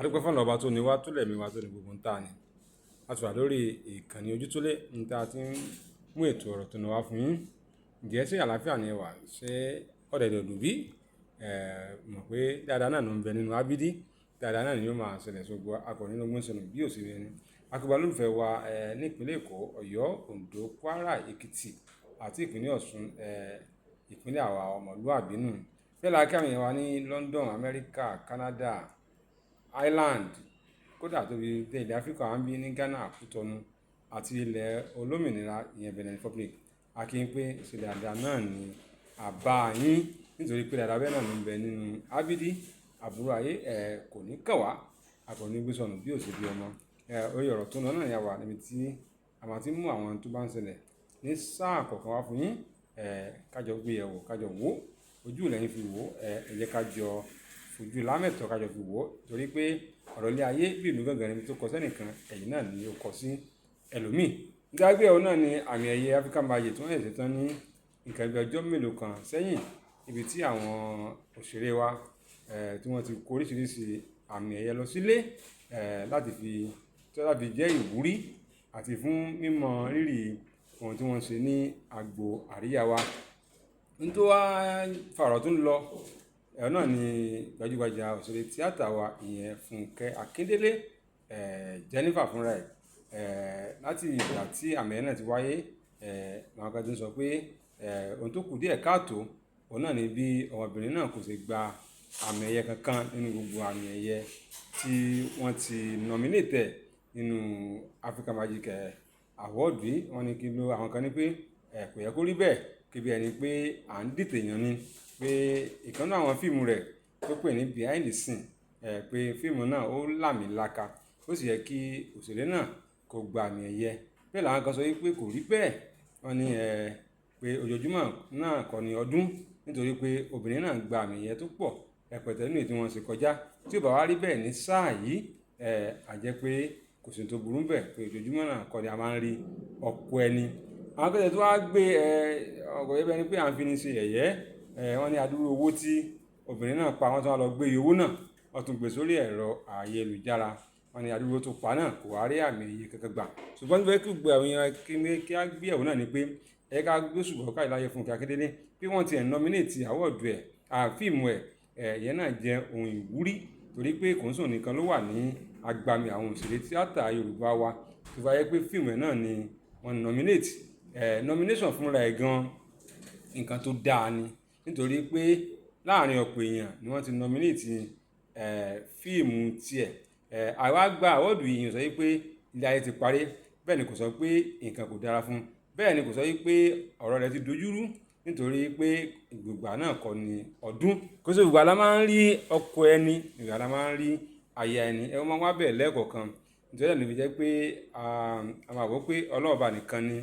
adúpẹ́ fún ọba tó ní wá tó lẹ̀mí wá tó ní gbogbo ń tà ní a ti wà lórí ìkànnì Ojútólé ní tá a ti ń mú ètò ọ̀rọ̀ tó ní wá fún yín. Ǹjẹ́ ṣé àlàáfíà ni ẹ wà? Ṣé ọ̀dẹ̀dẹ̀ òdù bí? Mọ̀ pé dáadáa náà ló ń bẹ nínú Ábídí, dáadáa náà ni yóò máa ṣẹlẹ̀ sógbó akọrin ló gbọ́n sọnù bí òsèré ẹni. Akíba olólùfẹ́ wa ní ìpínlẹ̀ Èkó, Ọ̀yọ́, Oǹdó, Kwara, Èkìtì àti ìpínlẹ̀ Ọ̀ṣun, ìpínlẹ̀ àwa ọmọlúwàbí nù. Bẹ́ẹ̀ la kí àwọn èèyàn wa ní London, Amẹ́ríkà, Canada, Ireland, kódà tó fi dé ilẹ̀ Áfíríkà wá ń bí ní Ghana, Kútọnù àti ilẹ̀ olómìnira ìyẹn Benin Republic. A kí n pé ìṣẹ̀lẹ̀ dáadáa náà ni àbá yín nítorí pé dáadáa bẹ́ẹ̀ náà ló ń bẹ nínú Ábídí. Àbúrò ayé kò ní kàn wá, akọni gbé sọnù bí òṣèlú ọmọ. Orí ọ̀rọ̀ tó náà ni a wà níbi tí a máa ti mú àwọn tó bá ń ṣẹlẹ̀ ní sáà kọ̀ọ̀kan wá fún yín. Kájọ gbé yẹ̀wò, kájọ wò ojú lẹ́yìn fi wò, ẹ jẹ́ kájọ fojú lámẹ̀tọ́ kájọ fi wò torí pé ọ̀rọ̀ ilé ayé bí ìlú gangan níbi tó kọ sẹ́nìkan ẹ̀yìn náà ni ó kọ sí ẹlòmíì. Gbàgbé ọ̀hún náà ni àmì ẹ̀yẹ African Magic tí wọ́n ṣẹ̀ṣẹ̀ tán ní nǹkan bí ọjọ́ mélòó kan sẹ́yìn, ibi tí àwọn òṣèré wa tí wọ́n ti kó oríṣiríṣi àmì ẹ̀yẹ lọ sílé láti fi jẹ́ ìwúrí àti fún mímọ rírì ohun tí wọ́n ṣe ní agbo àríyá wa. Nítorí wá fàrọ̀ tó ń lọ náà ni gbajúgbajà òṣèré tíátà wa ìyẹn Fúnkẹ́ Akíndélé, Jennifer fúnra ẹ̀, láti ìgbà tí àmì ẹ̀yẹ náà ti wáyé, àwọn kan ti ń sọ pé ohun tó kù díẹ̀ káàtó òun náà ni bí ọmọbìnrin náà kò ṣe gba àmì ẹ̀yẹ kankan nínú gbogbo àmì ẹ̀yẹ tí wọ́n ti nominate nínú African Magic Award yìí. Wọ́n ní kí ló àwọn kan ní pé kò yẹ kó rí bẹ́ẹ̀, kí bí ẹni pé à ń dìtẹ̀ èèyàn ni, pé ìkànnì àwọn fíìmù rẹ̀ tó pè ní behind the scene, pé fíìmù náà ó làmìlaka, ó sì yẹ kí òṣèré náà kó gba àmì ẹ̀yẹ. Bẹ́ẹ̀ làwọn kan sọ wípé kò rí bẹ́ẹ̀. Wọ́n ní pé ojoojúmọ́ náà kọ́ ni ọdún, nítorí pé obìnrin náà gba àmì ẹ̀yẹ tó pọ̀ rẹpẹtẹ nínú èyí tí wọ́n ṣe kọjá. Tí ó bá wá rí bẹ́ẹ̀ ní sáà yìí, a jẹ́ pé kò sí tó burú bẹ́ẹ̀, pé ojoojúmọ́ náà kọ́ ni a máa ń rí ọ̀pọ̀ ẹni. Àwọn akẹ́kọ̀ọ́ tó wá gbé ọkọ̀ yẹn bẹ́ẹ̀ ni pé à ń fi ní ṣe ẹ̀yẹ. Wọ́n ní adúrú owó tí obìnrin náà pa, wọ́n tún wá lọ gbé owó náà, wọ́n tún gbé sórí ẹ̀rọ ayélujára. Wọ́n ní adúrú tó pa náà kò wá rí àmì ẹ̀yẹ kankan gbà. Ṣùgbọ́n níbẹ̀ kí gbogbo àwọn èèyàn kí á gbé ẹ̀wọ̀n náà ni pé ká gbé ṣùgbọ́n káyọ̀ láyé Fúnkẹ́ Akíndélé pé wọ́n ti nominate àwọ̀dù fíìmù ìyẹn náà jẹ́ ohun ìwúrí torí pé kò ń sùn nìkan ló wà ní agbami àwọn òṣèré tíátà Yorùbá wa tó bá yẹ pé fíìmù náà ni wọ́n nominate. Nomination fúnra ẹ̀ gan nǹkan tó dáa ni, nítorí pé láàrin ọ̀pọ̀ èèyàn ni wọ́n ti nominate fíìmù tiẹ̀. Àwa gba àwọ̀dù yìí sọ wípé ilé ayé ti parí, bẹ́ẹ̀ ni kò sọ pé nǹkan kò dára fún un, bẹ́ẹ̀ ni kò sọ wípé ọ̀rọ̀ rẹ̀ ti dojúrú, nítorí pé ìgbà náà kọ́ ni ọdún. Kò sí ìgbà la máa ń rí ọkọ ẹni, ìgbà la máa ń rí aya ẹni. Wọ́n máa ń wá bẹ́ẹ̀ lẹ́ẹ̀kọ̀ọ̀kan. Nítorí ẹ̀ ló fi jẹ́ pé a máa gbọ́ pé Ọlọ́run ọba nìkan ni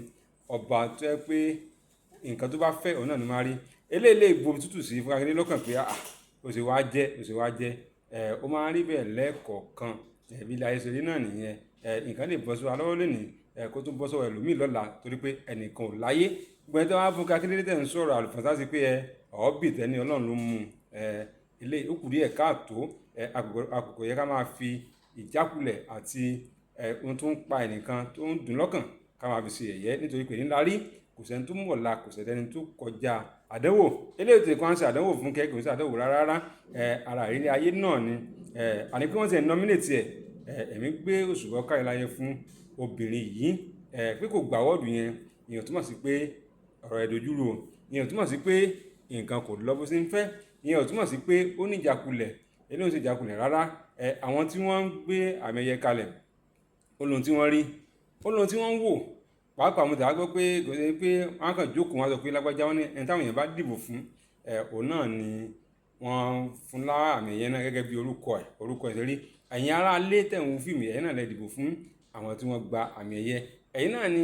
ọba tó jẹ́ pé nǹkan tó bá fẹ́ òun náà ni máa rí. Eléyìí lè bomi tútù sí Fúnkẹ́ Akíndélé lọ́kàn pé ó sì wá jẹ́. Ó máa ń rí bẹ́ẹ̀ lẹ́ẹ̀kọ̀ọ̀kan. Bí ilé ayé ṣe rí náà nìyẹn. Nǹkan lè bọ́ sí wa lọ́wọ́ lónìí, kó tún bọ́ sọ́wọ́ ẹlòmíì lọ́la torí pé ẹnìkan ò láyé. Gbogbo ẹni tó wá Fúnkẹ́ Akíndélé tẹ̀ ń sọ̀rọ̀ àlùfáàsá sí pé ọ̀ọ́bì tẹ́ni Ọlọ́run ló mú ilé ó kù díẹ̀ káàtó. Àkókò yẹ ká máa fi ìjákulẹ̀ àti ohun tó ń pa ẹnìkan tó ń dùn lọ́kàn ká máa fi ṣe ẹ̀yẹ, nítorí pé nílá rí kò sẹ́ni tó mọ̀ la, kò sẹ́ni tó kọjá àdánwò. Eléyìí tó kàn ṣe àdánwò Fúnkẹ́ kò sí àdánwò rárá. Ara ìrírí ayé náà ni. Àní pé wọ́n ti nominate ẹ̀mí gbé òṣùwọ̀n káyọ̀ láyé fún obìnrin yìí. Pé kò gba àwọ̀dù yẹn, ìyẹn túmọ̀ sí pé ọ̀rọ̀ ẹ̀ dojúrú o. Ìyẹn túmọ̀ sí pé nǹkan kò lọ bó ṣe ń fẹ́. Ìyẹn túmọ̀ sí pé ó ní ìjákulẹ̀. Eléyìí ò sì ìjákulẹ̀ rárá. Àwọn tí wọ́n ń gbé àmì ẹ̀yẹ kalẹ̀, ó lóhun tí wọ́n rí, ó lóhun tí wọ́n ń wò. Pàápàá mo tàbí gbọ́ pé kò sí pé wọ́n kàn jókòó wọn sọ pé lágbájá wọn ní ẹni táwọn èèyàn bá dìbò fún òun náà ni wọ́n fún lá àmì ẹ̀yẹ náà gẹ́gẹ́ bí orúkọ ẹ̀ rí. Ẹ̀yin ará ilé tẹ̀ ń wo fíìmù, ẹ̀yin náà lè dìbò fún àwọn tí wọ́n gba àmì ẹ̀yẹ. Ẹ̀yin náà ni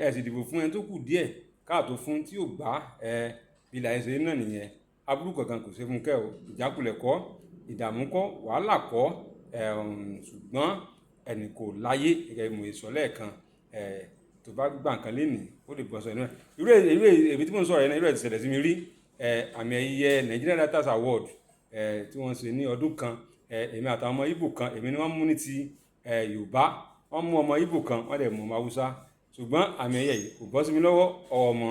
ẹ sì dìbò fún ẹni tó kù díẹ̀ káàtó fún tí ò gbà. Bí ilé ayé ṣe rí náà nìyẹn. Aburú kankan kò ṣe Fúnkẹ́ o, ìjákulẹ̀ kọ́, ìdààmú kọ́, wàhálà kọ́, ṣùgbọ́n ẹnì kò láyé gẹ́gẹ́ bí mo sọ lẹ́ẹ̀kan. Tó bá gbà nǹkan lénìí ó lè bọ́ sọ inú ẹ̀. Irú èmi tí mò ń sọ̀rọ̀ yẹn náà, irú ẹ̀ ti ṣẹlẹ̀ sí mi rí. Àmì ẹ̀yẹ Nigerian Writers Award tí wọ́n ṣe ní ọdún kan èmi àtàwọn ọmọ Ìgbò kan èmi ni wọ́n mú ní ti Yorùbá, wọ́n mú ọmọ Ìgbò kan wọ́n dẹ̀ mú ọmọ Haúsá, ṣùgbọ́n àmì ẹ̀yẹ yìí kò bọ́ sí mi lọ́wọ́, ọmọ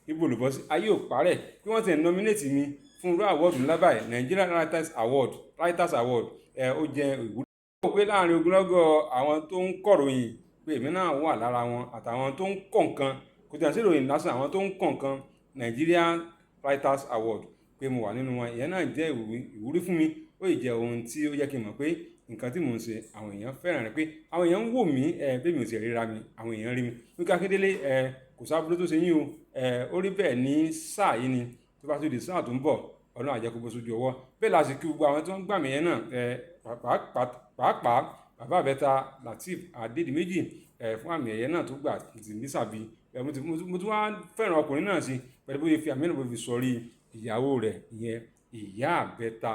Ìgbò ló bọ́ sí. Ayé ò parẹ́ kí wọ́n ti nominate mi fún irú àwọ́ọ̀dù ńlá báyìí, Nigerian Writers Award ó jẹ́ ìwúrí. ó pé láàrin ogunlọ́gọ̀ àwọn tó ń kọ̀ròyìn pé èmi náà wà lára wọn, àtàwọn tó ń kọ̀ nǹkan, kò tí a sí ìròyìn lásán, àwọn tó ń kọ̀ nǹkan Nigerian Writers Award pé mo wà nínú wọn. Ìyẹn náà jẹ́ ìwúrí fún mi, ó ì jẹ́ ohun tí ó yẹ kí n mọ̀ pé nǹkan tí mò ń ṣe àwọn èèyàn fẹ́ràn rẹ̀, pé àwọn èèyàn ń wò mí pé mi ò sì ríra mi, àwọn èèyàn rí mi. Yínká Akíndélé kò sábúrú tó ṣe yín o, ó rí bẹ́ẹ̀ ní sáà yìí ni, tó bá tún di sáà tó ń bọ̀ Ọlọ́run á jẹ́ kó bọ́ sójú ọwọ́. Bẹ́ẹ̀ la sì kí gbogbo àwọn tó ń gbà mí yẹn náà, pàápàá bàbá àbẹ́ta Lateef Adédìméjì fún àmì ẹ̀yẹ náà tó gbà ní sàbí. Mo tún wá fẹ́ràn ọkùnrin náà sí pẹ̀lú bó ṣe fi àmì náà bó fi sọrí ìyàwó rẹ̀, ìyẹn ìyá àbẹ́ta.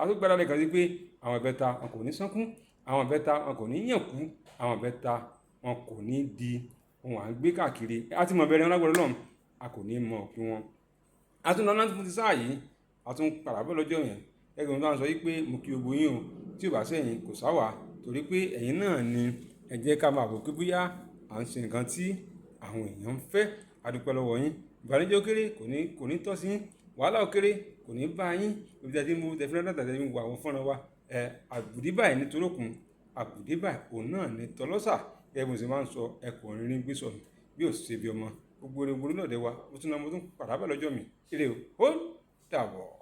A tó gbára lẹ́kan sí pé àwọn ìbẹ́ta wọn kò ní sánkún, àwọn ìbẹ́ta wọn kò ní yànkú, àwọn ìbẹ́ta wọn kò ní di ohun à ń gbé káàkiri. A ti mọ̀ bẹ̀rẹ̀ wọn lágbára Ọlọ́run, a kò ní mọ̀ òpin wọn. A tún lọ náà fún ti sáà yìí, a tún padà bọ́ lọ́jọ́ yẹn. Ẹgbẹ́ mi bá ń sọ wípé mo kí gbogbo yín o, tí ò bá sẹ́yìn kò sáwà, torí pé ẹ̀yin náà ni ẹ jẹ́ ká máa bò pé bóyá à ń ṣe nǹkan tí àwọn èèyàn ń fẹ́. A dúpẹ́ lọ́wọ́ yín. Ìbànújẹ́ ó kéré kò ní tọ́ sí yín, wàhálà ó kéré kò ní bá yín. Ibi tí a ti mú tẹ̀fínà tàbí mú àwọn fọ́nrán wa, àbùdí báyìí ní torókun, àbùdí báyìí òun náà ní tọlọ́sà. Gẹ́gẹ́ bí mo ṣe máa ń sọ, ẹkùn rírin gbé sọnù bí ò ṣe bí ọmọ. Gbogbo orin gbogbo lọ́dẹ wa, mo tún padà bọ̀ lọ́jọ́ mi. Ire o, ó dàbọ̀.